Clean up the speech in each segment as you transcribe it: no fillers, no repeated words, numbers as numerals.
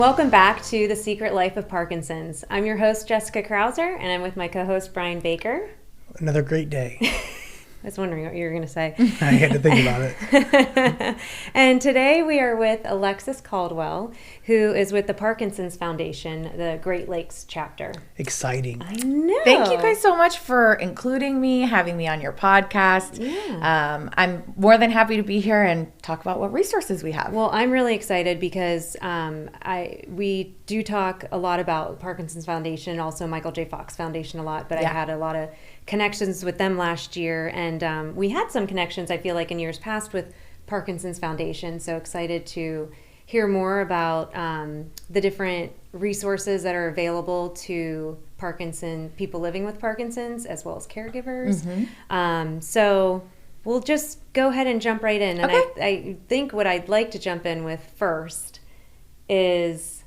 Welcome back to The Secret Life of Parkinson's. I'm your host, Jessica Krauser, and I'm with my co-host, Brian Baker. Another great day. I was wondering what you were going to say. I had to think about it. And today we are with Alexis Caldwell, who is with the Parkinson's Foundation, the Great Lakes chapter. Exciting. I know. Thank you guys so much for including me, having me on your podcast. Yeah. I'm more than happy to be here and talk about what resources we have. Well, I'm really excited because we do talk a lot about Parkinson's Foundation, also Michael J. Fox Foundation a lot, but I had a lot of connections with them last year, and we had some connections, I feel like, in years past with Parkinson's Foundation, so excited to hear more about the different resources that are available to people living with Parkinson's, as well as caregivers. Mm-hmm. So we'll just go ahead and jump right in, and Okay. I think what I'd like to jump in with first is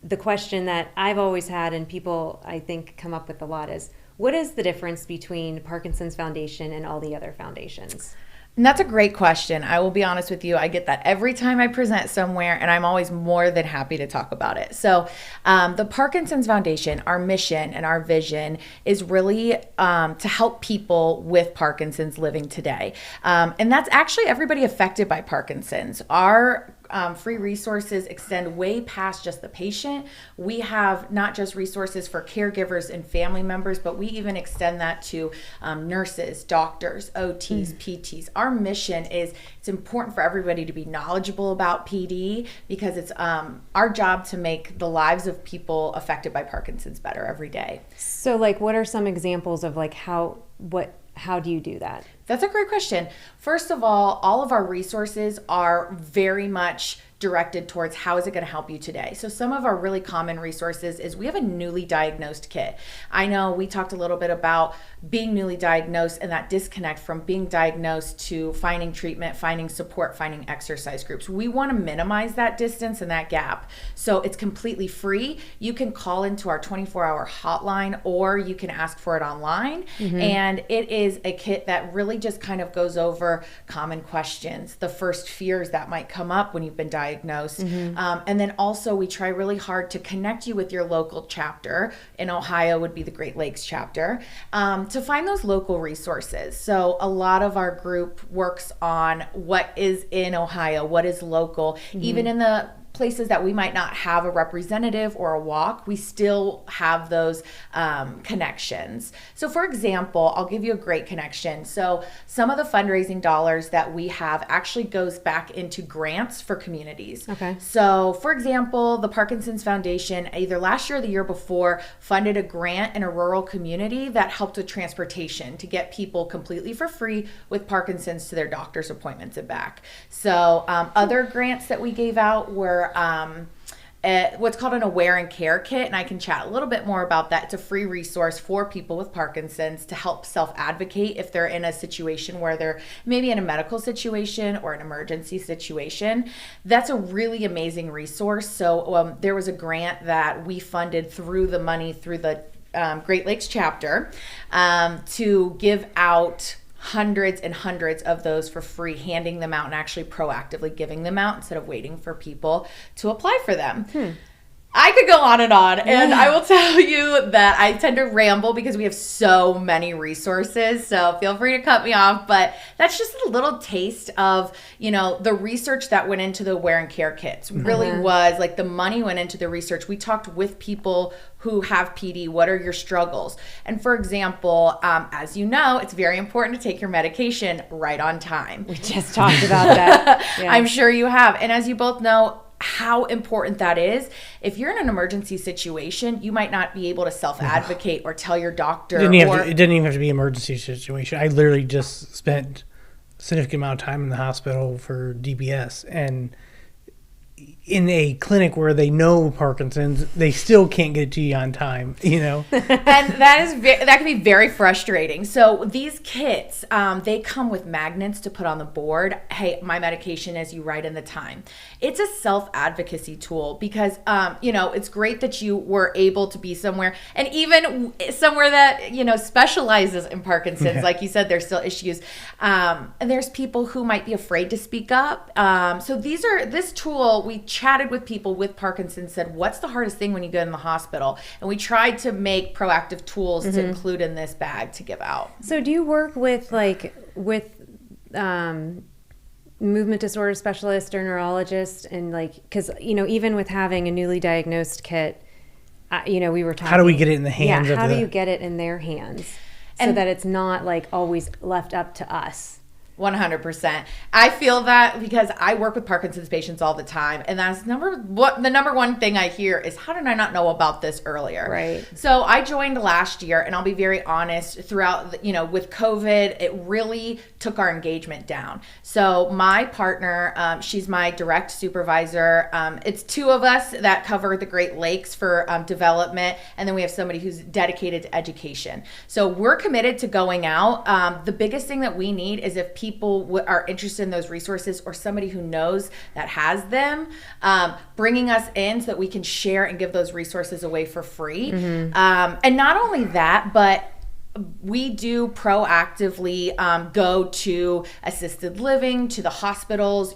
the question that I've always had, and people, I think, come up with a lot, is what is the difference between Parkinson's Foundation and all the other foundations? And that's a great question. I will be honest with you. I get that every time I present somewhere, and I'm always more than happy to talk about it. So the Parkinson's Foundation, our mission and our vision is really to help people with Parkinson's living today. And that's actually everybody affected by Parkinson's. Our free resources extend way past just the patient. We have not just resources for caregivers and family members, but we even extend that to nurses, doctors, OTs, PTs. Our mission is it's important for everybody to be knowledgeable about PD because it's our job to make the lives of people affected by Parkinson's better every day. So, like, what are some examples of how do you do that? That's a great question. First of all of our resources are very much directed towards how is it going to help you today. So some of our really common resources is we have a newly diagnosed kit. I know we talked a little bit about being newly diagnosed and that disconnect from being diagnosed to finding treatment, finding support, finding exercise groups. We want to minimize that distance and that gap. So it's completely free. You can call into our 24-hour hotline or you can ask for it online. Mm-hmm. And it is a kit that really just kind of goes over common questions, the first fears that might come up when you've been diagnosed. Mm-hmm. And then also we try really hard to connect you with your local chapter. In Ohio would be the Great Lakes chapter, to find those local resources. So a lot of our group works on what is in Ohio, what is local, even in the places that we might not have a representative or a walk, we still have those connections. So for example, I'll give you a great connection. So some of the fundraising dollars that we have actually goes back into grants for communities. Okay. So for example, the Parkinson's Foundation, either last year or the year before, funded a grant in a rural community that helped with transportation to get people completely for free with Parkinson's to their doctor's appointments and back. So other grants that we gave out were what's called an Aware and Care Kit, and I can chat a little bit more about that. It's a free resource for people with Parkinson's to help self-advocate if they're in a situation where they're maybe in a medical situation or an emergency situation. That's a really amazing resource. So there was a grant that we funded through the Great Lakes chapter to give out hundreds and hundreds of those for free, handing them out and actually proactively giving them out instead of waiting for people to apply for them. I could go on, and I will tell you that I tend to ramble because we have so many resources, so feel free to cut me off, but that's just a little taste of, the research that went into the Aware and Care Kits. Really was, like, the money went into the research. We talked with people who have PD. What are your struggles? And for example, as you know, it's very important to take your medication right on time. We just talked about that. Yeah. I'm sure you have. And as you both know, how important that is. If you're in an emergency situation, you might not be able to self-advocate or tell your doctor. It didn't even have to be an emergency situation. I literally just spent a significant amount of time in the hospital for DBS, and in a clinic where they know Parkinson's, they still can't get it to you on time, And that can be very frustrating. So these kits, they come with magnets to put on the board. Hey, my medication is, you write in the time. It's a self-advocacy tool because, it's great that you were able to be somewhere, and even somewhere that, specializes in Parkinson's. Yeah. Like you said, there's still issues. And there's people who might be afraid to speak up. So this tool, we chatted with people with Parkinson's, said, what's the hardest thing when you go in the hospital? And we tried to make proactive tools to include in this bag to give out. So do you work with movement disorder specialist or neurologist, and because even with having a newly diagnosed kit, we were talking, how do we get it in the hands how do you get it in their hands so that it's not always left up to us? 100%. I feel that because I work with Parkinson's patients all the time, and that's the number one thing I hear is, how did I not know about this earlier? Right. So I joined last year, and I'll be very honest, throughout, with COVID, it really took our engagement down. So my partner, she's my direct supervisor. It's two of us that cover the Great Lakes for development, and then we have somebody who's dedicated to education. So we're committed to going out. The biggest thing that we need is if people are interested in those resources, or somebody who knows that has them, bringing us in so that we can share and give those resources away for free. And not only that, but we do proactively go to assisted living, to the hospitals.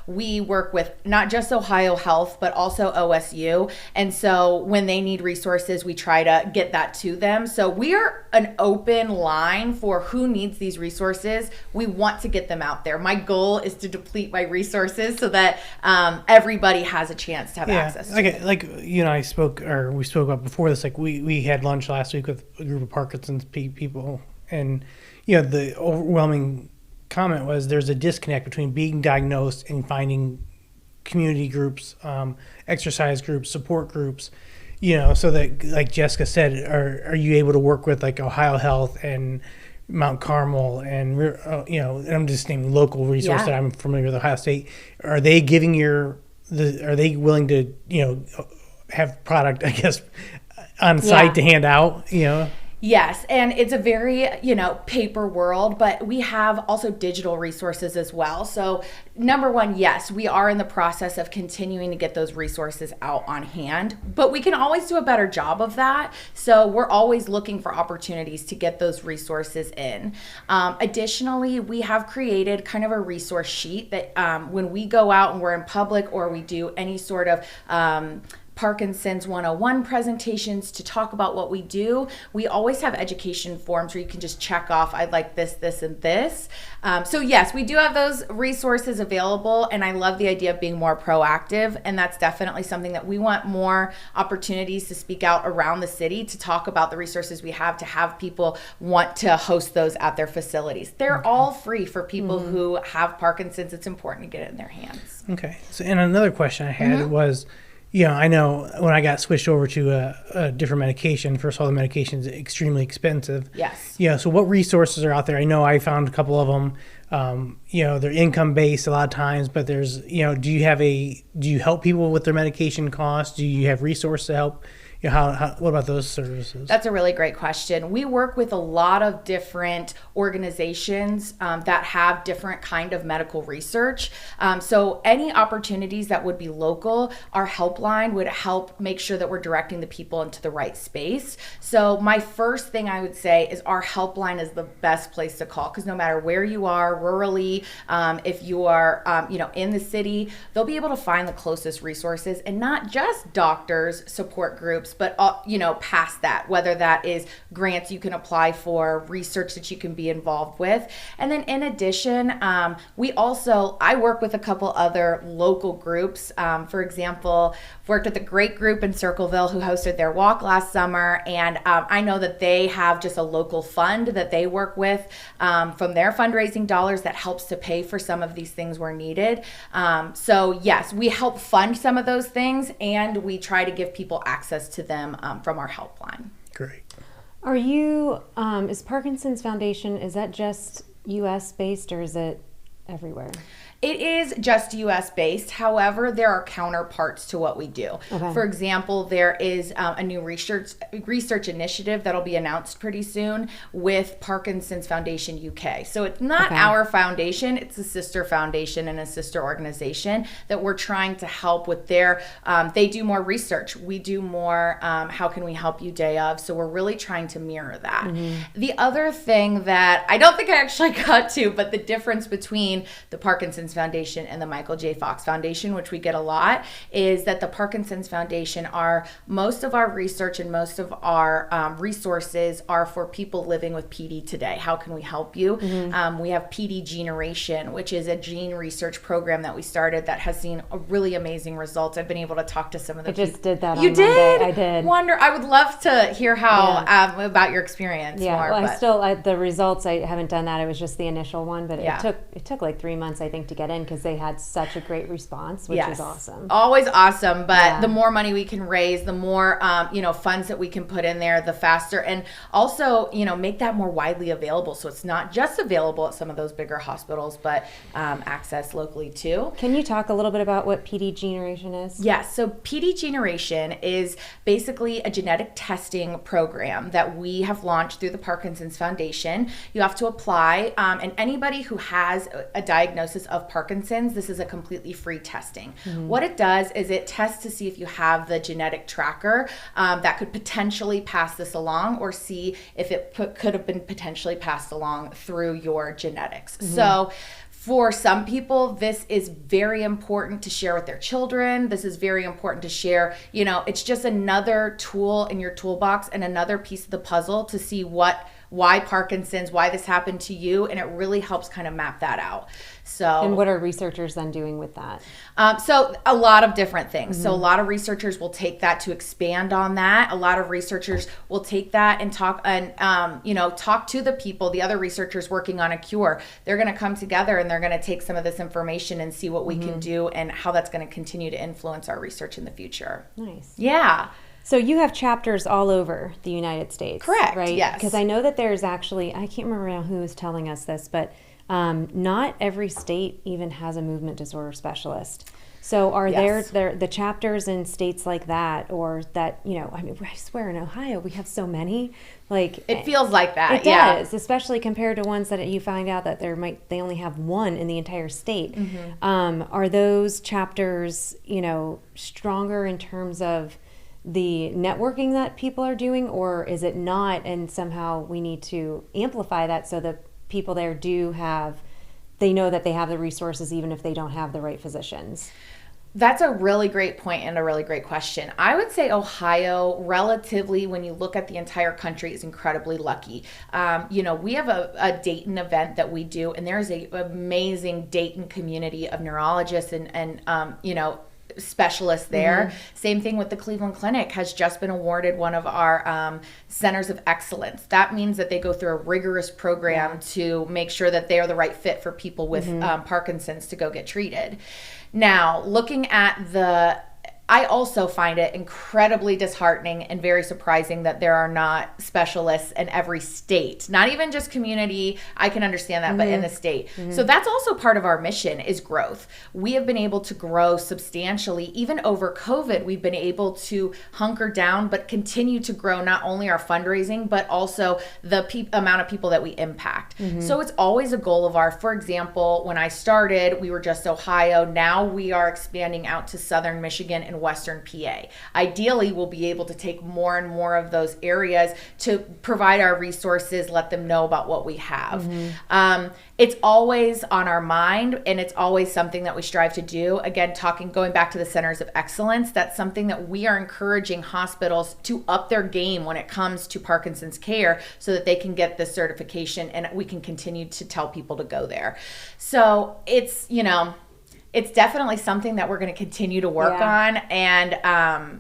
We work with not just Ohio Health, but also OSU. And so when they need resources, we try to get that to them. So we are an open line for who needs these resources. We want to get them out there. My goal is to deplete my resources so that everybody has a chance to have access to it. We spoke about before this, we had lunch last week with a group of Parkinson's people, and the overwhelming comment was there's a disconnect between being diagnosed and finding community groups, exercise groups, support groups, so that, like Jessica said, are you able to work with Ohio Health and Mount Carmel and and I'm just naming local resources that I'm familiar with. Ohio State, are they giving are they willing to have product, I guess, on site to hand out? Yes, and it's a very, paper world, but we have also digital resources as well. So number one, yes, we are in the process of continuing to get those resources out on hand, but we can always do a better job of that. So we're always looking for opportunities to get those resources in. Additionally, we have created kind of a resource sheet that when we go out and we're in public, or we do any sort of Parkinson's 101 presentations to talk about what we do, we always have education forms where you can just check off, I'd like this, this, and this. So yes, we do have those resources available, and I love the idea of being more proactive, and that's definitely something that we want more opportunities to speak out around the city, to talk about the resources we have, to have people want to host those at their facilities. They're all free for people who have Parkinson's. It's important to get it in their hands. Okay. So, and another question I had was, I know when I got switched over to a different medication, first of all, the medication is extremely expensive. Yes. So what resources are out there? I know I found a couple of them. They're income based a lot of times, but there's, do you help people with their medication costs? Do you have resources to help? What about those services? That's a really great question. We work with a lot of different organizations that have different kind of medical research. So any opportunities that would be local, our helpline would help make sure that we're directing the people into the right space. So my first thing I would say is our helpline is the best place to call, because no matter where you are, rurally, if you are, in the city, they'll be able to find the closest resources, and not just doctors, support groups, but past that, whether that is grants you can apply for, research that you can be involved with. And then in addition, I work with a couple other local groups. For example, worked with a great group in Circleville who hosted their walk last summer, and I know that they have just a local fund that they work with from their fundraising dollars that helps to pay for some of these things where needed. So yes, we help fund some of those things, and we try to give people access to them from our helpline. Great. Are you, is Parkinson's Foundation, is that just U.S. based, or is it everywhere? It is just U.S. based. However, there are counterparts to what we do. Okay. For example, there is a new research initiative that'll be announced pretty soon with Parkinson's Foundation UK. So it's not our foundation, it's a sister foundation and a sister organization that we're trying to help with their, they do more research. We do more, how can we help you day of? So we're really trying to mirror that. Mm-hmm. The other thing that I don't think I actually got to, but the difference between the Parkinson's Parkinson's Foundation and the Michael J. Fox Foundation, which we get a lot, is that the Parkinson's Foundation most of our research and most of our resources are for people living with PD today. How can we help you? We have PD Generation, which is a gene research program that we started that has seen a really amazing results. I've been able to talk to some of the people. I just did that on You Monday. did? I did. I would love to hear how about your experience more. Well, the results, I haven't done that. It was just the initial one, but Yeah. it took like 3 months, I think, to get in because they had such a great response, which is awesome. Always awesome, but the more money we can raise, the more funds that we can put in there, the faster, and also make that more widely available. So it's not just available at some of those bigger hospitals, but access locally too. Can you talk a little bit about what PD Generation is? Yes. So PD Generation is basically a genetic testing program that we have launched through the Parkinson's Foundation. You have to apply, and anybody who has a diagnosis of Parkinson's, this is a completely free testing. What it does is it tests to see if you have the genetic tracker that could potentially pass this along, or see if it could have been potentially passed along through your genetics. So for some people, this is very important to share with their children. This is very important to share. It's just another tool in your toolbox and another piece of the puzzle to see why Parkinson's, why this happened to you, and it really helps kind of map that out. So, and what are researchers then doing with that? So a lot of different things. So a lot of researchers will take that to expand on that. A lot of researchers will take that and talk to the people, the other researchers working on a cure. They're going to come together and they're going to take some of this information and see what we can do and how that's going to continue to influence our research in the future. Nice. Yeah. So you have chapters all over the United States. Correct. Right? Yes. Because I know that there's actually, I can't remember now who was telling us this, but not every state even has a movement disorder specialist. So are there the chapters in states like that, or that, I swear in Ohio we have so many, it feels like that. It does, especially compared to ones that you find out that they only have one in the entire state. Are those chapters, stronger in terms of the networking that people are doing, or is it not, and somehow we need to amplify that so the people there they know that they have the resources even if they don't have the right physicians? That's a really great point and a really great question. I would say Ohio, relatively, when you look at the entire country, is incredibly lucky. We have a Dayton event that we do, and there's an amazing Dayton community of neurologists and specialists there. Same thing with the Cleveland Clinic, has just been awarded one of our centers of excellence. That means that they go through a rigorous program to make sure that they are the right fit for people with Parkinson's to go get treated. Now, looking at I also find it incredibly disheartening and very surprising that there are not specialists in every state, not even just community. I can understand that, but in the state. So that's also part of our mission, is growth. We have been able to grow substantially. Even over COVID, we've been able to hunker down, but continue to grow not only our fundraising, but also the amount of people that we impact. So it's always a goal of ours. For example, when I started, we were just Ohio. Now we are expanding out to Southern Michigan and Western PA. Ideally, we'll be able to take more and more of those areas to provide our resources, let them know about what we have. It's always on our mind, and it's always something that we strive to do. Again, going back to the centers of excellence, that's something that we are encouraging hospitals to up their game when it comes to Parkinson's care, so that they can get this certification and we can continue to tell people to go there. So it's definitely something that we're going to continue to work on. And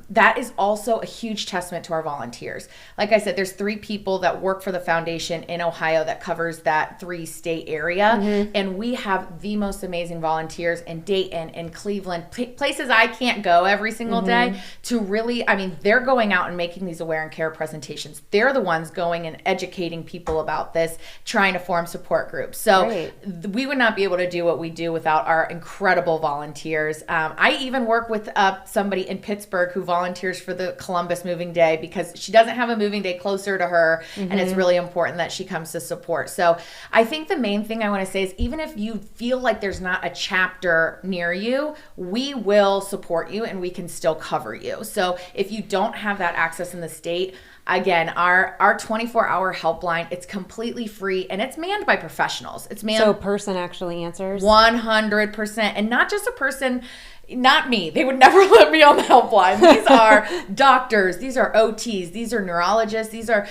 that is also a huge testament to our volunteers. Like I said, there's 3 people that work for the foundation in Ohio that covers that 3-state area. And we have the most amazing volunteers in Dayton and Cleveland, places I can't go every single day, to really, they're going out and making these aware and care presentations. They're the ones going and educating people about this, trying to form support groups. So we would not be able to do what we do without our incredible incredible volunteers. I even work with somebody in Pittsburgh who volunteers for the Columbus Moving Day because she doesn't have a moving day closer to her, and it's really important that she comes to support. So I think the main thing I want to say is, even if you feel like there's not a chapter near you, we will support you and we can still cover you. So if you don't have that access in the state, again, our 24-hour helpline, it's completely free and it's manned by professionals. It's manned. So a person actually answers? 100%. And not just a person, not me. They would never let me on the helpline. These are doctors. These are OTs. These are neurologists. These are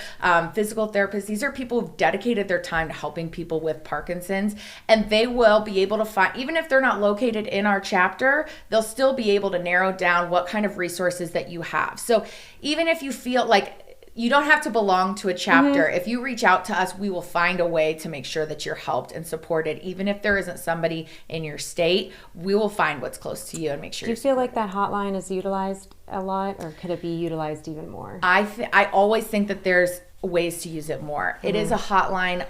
physical therapists. These are people who've dedicated their time to helping people with Parkinson's. And they will be able to find, even if they're not located in our chapter, they'll still be able to narrow down what kind of resources that you have. So even if you feel like you don't have to belong to a chapter. If you reach out to us, we will find a way to make sure that you're helped and supported. Even if there isn't somebody in your state, we will find what's close to you and make sure. Do you feel like that hotline is utilized a lot, or could it be utilized even more? I always think that there's ways to use it more. It is a hotline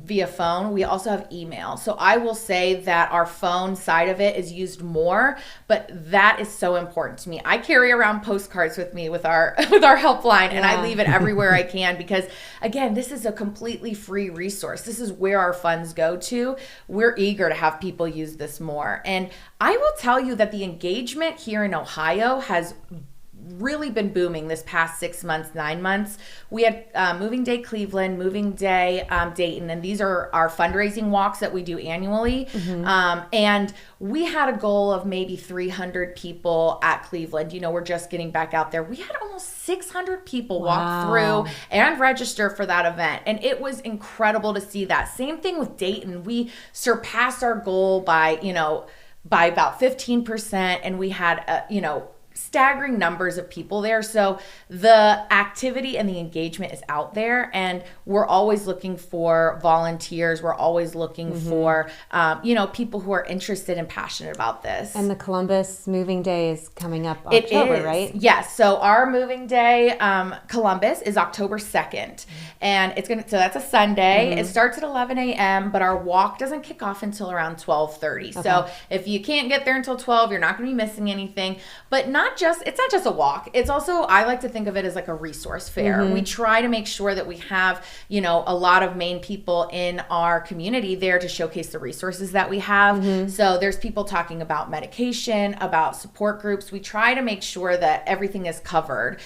via phone. We also have email. So I will say that our phone side of it is used more, but that is so important to me. I carry around postcards with me with our helpline, and I leave it everywhere I can because, again, this is a completely free resource. This is where our funds go to. We're eager to have people use this more. And I will tell you that the engagement here in Ohio has really been booming this past 6 months, 9 months. We had Moving Day Cleveland, Moving Day Dayton, and these are our fundraising walks that we do annually. And we had a goal of maybe 300 people at Cleveland. You know, we're just getting back out there. We had almost 600 people walk through and register for that event. And it was incredible to see that. Same thing with Dayton. We surpassed our goal by about 15%, and we had, staggering numbers of people there. So the activity and the engagement is out there, and we're always looking for volunteers. We're always looking for, people who are interested and passionate about this. And the Columbus Moving Day is coming up October, right? Yes. So our Moving Day, Columbus, is October 2nd. And so that's a Sunday. It starts at 11 a.m., but our walk doesn't kick off until around 12:30. Okay. So if you can't get there until 12, you're not going to be missing anything. But it's not just a walk. It's also, I like to think of it as like a resource fair. We try to make sure that we have, a lot of Maine people in our community there to showcase the resources that we have. So there's people talking about medication, about support groups. We try to make sure that everything is covered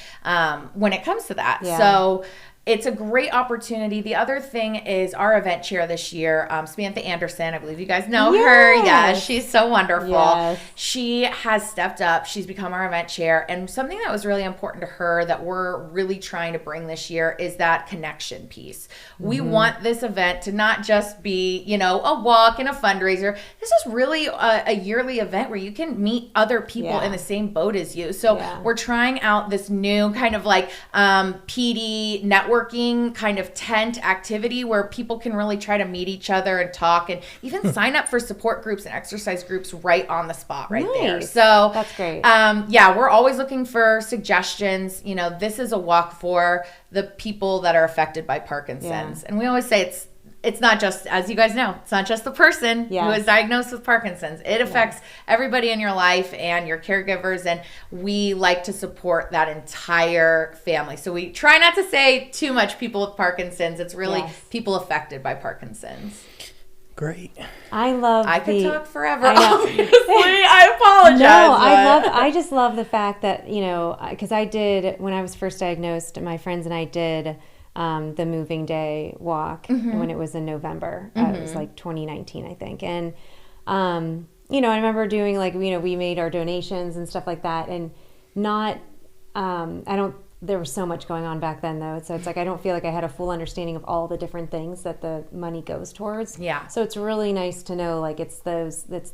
when it comes to that. Yeah. So it's a great opportunity. The other thing is our event chair this year, Samantha Anderson. I believe you guys know her. Yeah, she's so wonderful. Yes. She has stepped up. She's become our event chair. And something that was really important to her that we're really trying to bring this year is that connection piece. We want this event to not just be, a walk and a fundraiser. This is really a yearly event where you can meet other people in the same boat as you. So we're trying out this new kind of like PD networking kind of tent activity where people can really try to meet each other and talk, and even sign up for support groups and exercise groups right on the spot there. So that's great. We're always looking for suggestions. This is a walk for the people that are affected by Parkinson's. And we always say it's not just, as you guys know, it's not just the person who is diagnosed with Parkinson's. It affects everybody in your life and your caregivers, and we like to support that entire family. So we try not to say too much people with Parkinson's. It's really people affected by Parkinson's. Great. I could talk forever. Obviously, I apologize. No, I just love the fact that, because I did, when I was first diagnosed, my friends and I did the Moving Day walk when it was in November. It was like 2019, I think. And, I remember doing we made our donations and stuff like that, and there was so much going on back then though. So it's like, I don't feel like I had a full understanding of all the different things that the money goes towards. Yeah. So it's really nice to know, it's the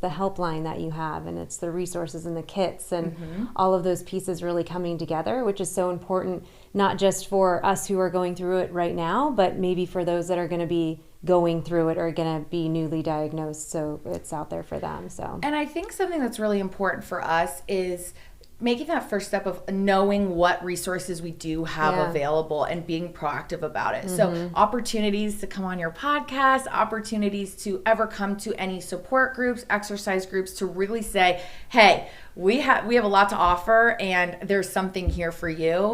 helpline that you have, and it's the resources and the kits and all of those pieces really coming together, which is so important, not just for us who are going through it right now, but maybe for those that are going to be going through it or going to be newly diagnosed. So it's out there for them. So, and I think something that's really important for us is making that first step of knowing what resources we do have available and being proactive about it. So opportunities to come on your podcast, opportunities to ever come to any support groups, exercise groups, to really say, hey, we have a lot to offer and there's something here for you.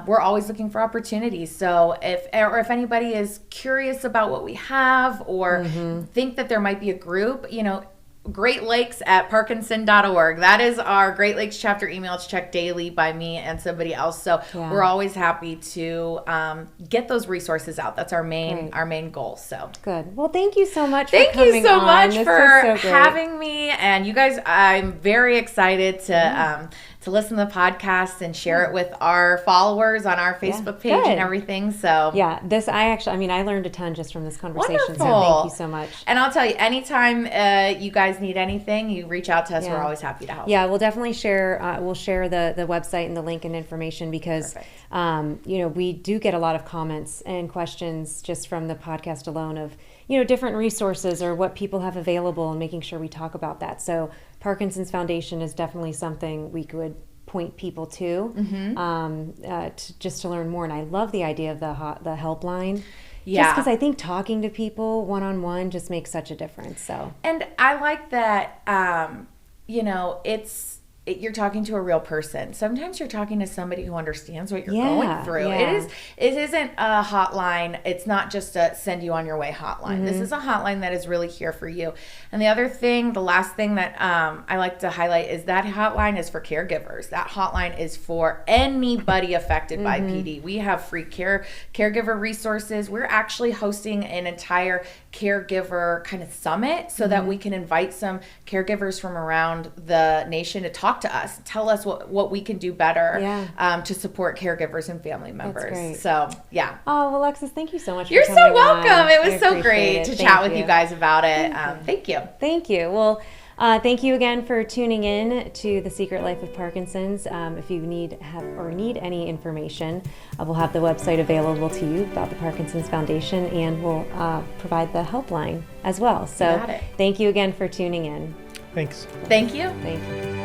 We're always looking for opportunities. So if anybody is curious about what we have or think that there might be a group, Great Lakes at Parkinson.org. That is our Great Lakes chapter email. It's checked daily by me and somebody else. So we're always happy to get those resources out. That's our main goal. So good. Well, thank you so much. Thank you so much for having me. And you guys, I'm very excited to listen to the podcast and share it with our followers on our Facebook page and everything. So I learned a ton just from this conversation. Wonderful. So thank you so much. And I'll tell you, anytime you guys need anything, you reach out to us. We're always happy to help. Yeah, we'll definitely share. We'll share the website and the link and information because, we do get a lot of comments and questions just from the podcast alone of, different resources or what people have available and making sure we talk about that. So Parkinson's Foundation is definitely something we could point people to, just to learn more. And I love the idea of the helpline. Yeah. Just because I think talking to people one-on-one just makes such a difference. So. And I like that, you're talking to a real person. Sometimes you're talking to somebody who understands what you're going through. It isn't a hotline. It's not just a send you on your way hotline. This is a hotline that is really here for you. And the last thing that I like to highlight is that hotline is for caregivers. That hotline is for anybody affected by PD. We have free caregiver resources. We're actually hosting an entire caregiver kind of summit so that we can invite some caregivers from around the nation to talk to us, tell us what we can do better to support caregivers and family members. That's great. So, yeah. Oh, well, Alexis, thank you so much. You're so welcome. It was so great to chat with you guys about it. Thank you. Thank you. Well, thank you again for tuning in to The Secret Life of Parkinson's. If you need any information, we'll have the website available to you about the Parkinson's Foundation, and we'll provide the helpline as well. So thank you again for tuning in. Thanks. Thank you. Thank you.